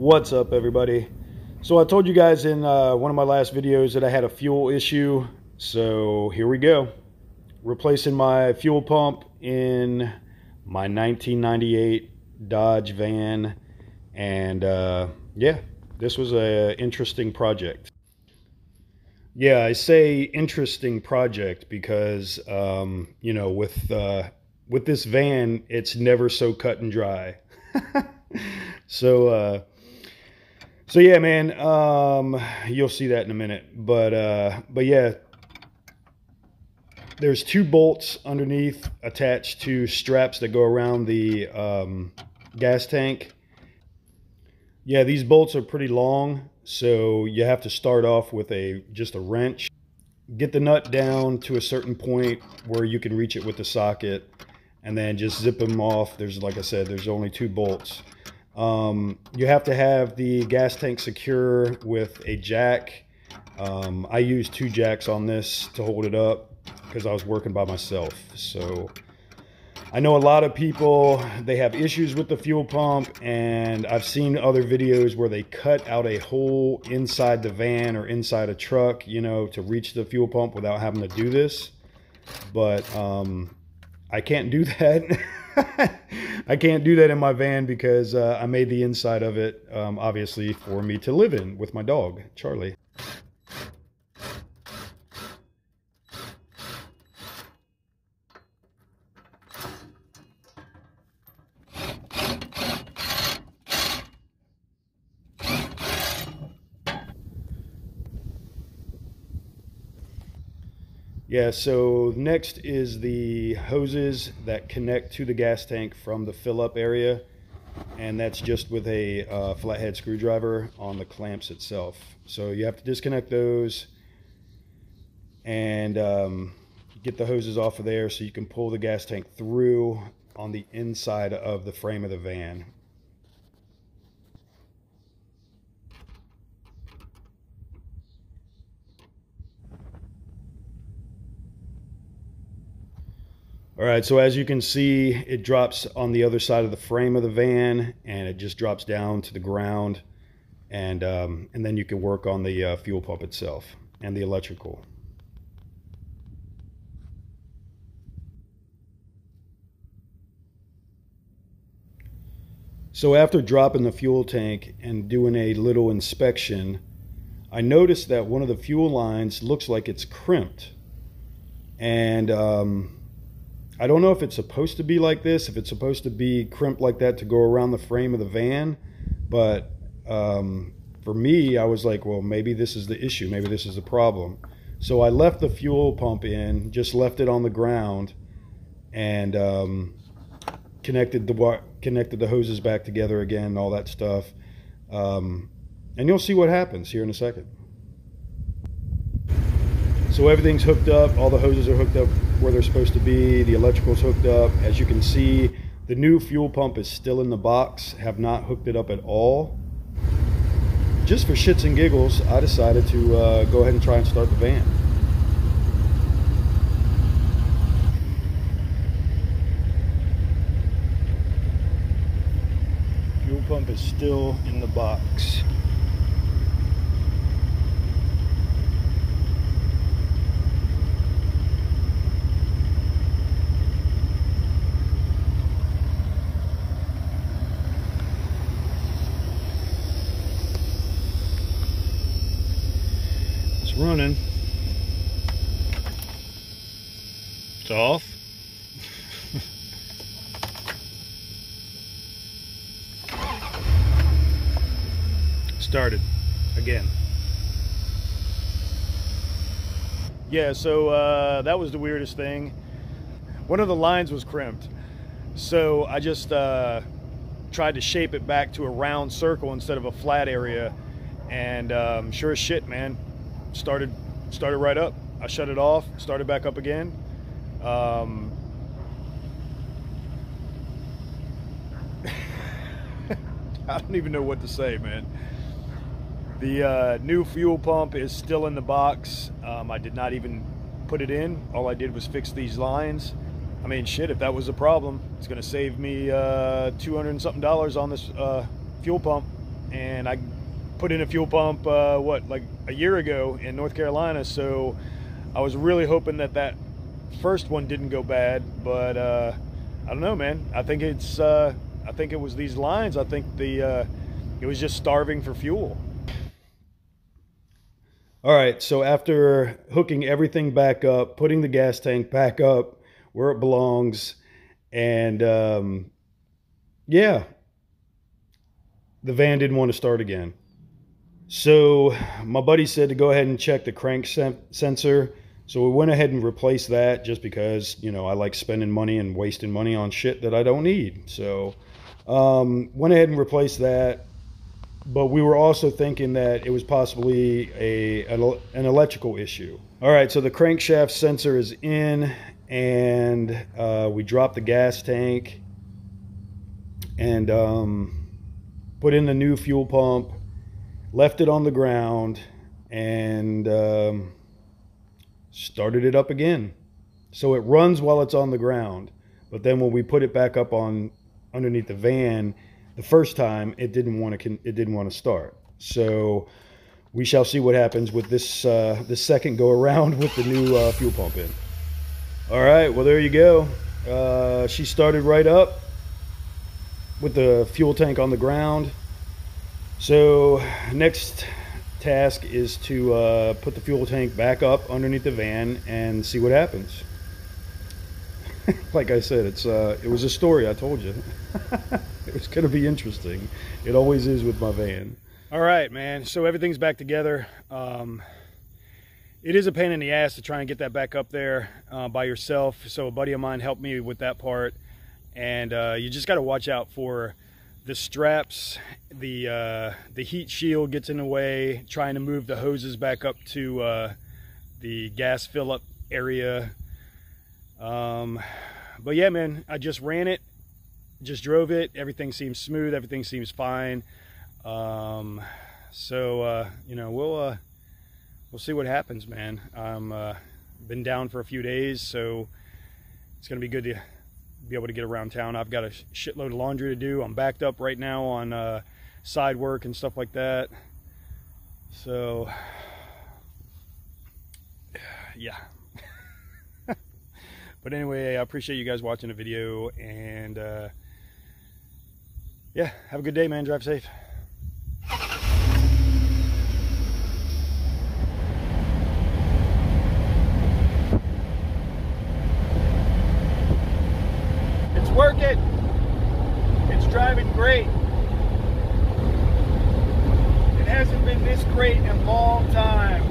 What's up, everybody? So I told you guys in one of my last videos that I had a fuel issue, so here we go. Replacing my fuel pump in my 1998 Dodge van, and yeah, this was an interesting project. Yeah, I say interesting project because you know, with this van, it's never so cut and dry. So yeah, man, you'll see that in a minute. But yeah, there's two bolts underneath attached to straps that go around the gas tank. Yeah, these bolts are pretty long, so you have to start off with just a wrench. Get the nut down to a certain point where you can reach it with the socket, and then just zip them off. There's, like I said, there's only two bolts. You have to have the gas tank secure with a jack. I used two jacks on this to hold it up because I was working by myself. So I know a lot of people, they have issues with the fuel pump, and I've seen other videos where they cut out a hole inside the van or inside a truck, you know, to reach the fuel pump without having to do this. But I can't do that. I can't do that in my van because I made the inside of it, obviously, for me to live in with my dog, Charlie. Yeah, so next is the hoses that connect to the gas tank from the fill-up area, and that's just with a flathead screwdriver on the clamps itself. So you have to disconnect those and get the hoses off of there so you can pull the gas tank through on the inside of the frame of the van. All right, so as you can see, it drops on the other side of the frame of the van, and it just drops down to the ground, and then you can work on the fuel pump itself and the electrical. So after dropping the fuel tank and doing a little inspection, I noticed that one of the fuel lines looks like it's crimped, and I don't know if it's supposed to be like this, if it's supposed to be crimped like that to go around the frame of the van, but for me, I was like, well, maybe this is the issue, maybe this is the problem. So I left the fuel pump in, just left it on the ground, and connected the hoses back together again, all that stuff. And you'll see what happens here in a second. So everything's hooked up, all the hoses are hooked up where they're supposed to be, the electrical's hooked up. As you can see, the new fuel pump is still in the box, have not hooked it up at all. Just for shits and giggles, I decided to go ahead and try and start the van. Fuel pump is still in the box. Running. It's off. Started again. Yeah, so that was the weirdest thing. One of the lines was crimped, so I just tried to shape it back to a round circle instead of a flat area, and sure as shit, man, started right up. I shut it off, started back up again. I don't even know what to say, man. The new fuel pump is still in the box. I did not even put it in. All I did was fix these lines. I mean, shit, if that was a problem, it's gonna save me $200 and something on this fuel pump, and I put in a fuel pump, what, like a year ago in North Carolina. So I was really hoping that that first one didn't go bad, but I don't know, man. I think it's, I think it was these lines. I think it was just starving for fuel. All right, so after hooking everything back up, putting the gas tank back up where it belongs, and yeah, the van didn't want to start again. So my buddy said to go ahead and check the crank sensor. So we went ahead and replaced that, just because, you know, I like spending money and wasting money on shit that I don't need. So went ahead and replaced that. But we were also thinking that it was possibly an electrical issue. All right, so the crankshaft sensor is in, and we dropped the gas tank and put in the new fuel pump, left it on the ground, and started it up again. So it runs while it's on the ground, but then when we put it back up on underneath the van, the first time it didn't want to start. So we shall see what happens with this this second go around with the new fuel pump in. All right, well, there you go. She started right up with the fuel tank on the ground. So next task is to put the fuel tank back up underneath the van and see what happens. Like I said, it was a story I told you. It was going to be interesting. It always is with my van. All right, man. So everything's back together. It is a pain in the ass to try and get that back up there by yourself. So a buddy of mine helped me with that part. And you just got to watch out for the straps. The heat shield gets in the way, trying to move the hoses back up to the gas fill up area. But yeah, man, I just ran it, just drove it. Everything seems smooth. Everything seems fine. So, you know, we'll see what happens, man. Been down for a few days, so it's going to be good to be able to get around town. I've got a shitload of laundry to do. I'm backed up right now on side work and stuff like that. So, yeah. But anyway, I appreciate you guys watching the video, and yeah, have a good day, man. Drive safe. It's working. It's driving great. It hasn't been this great in a long time.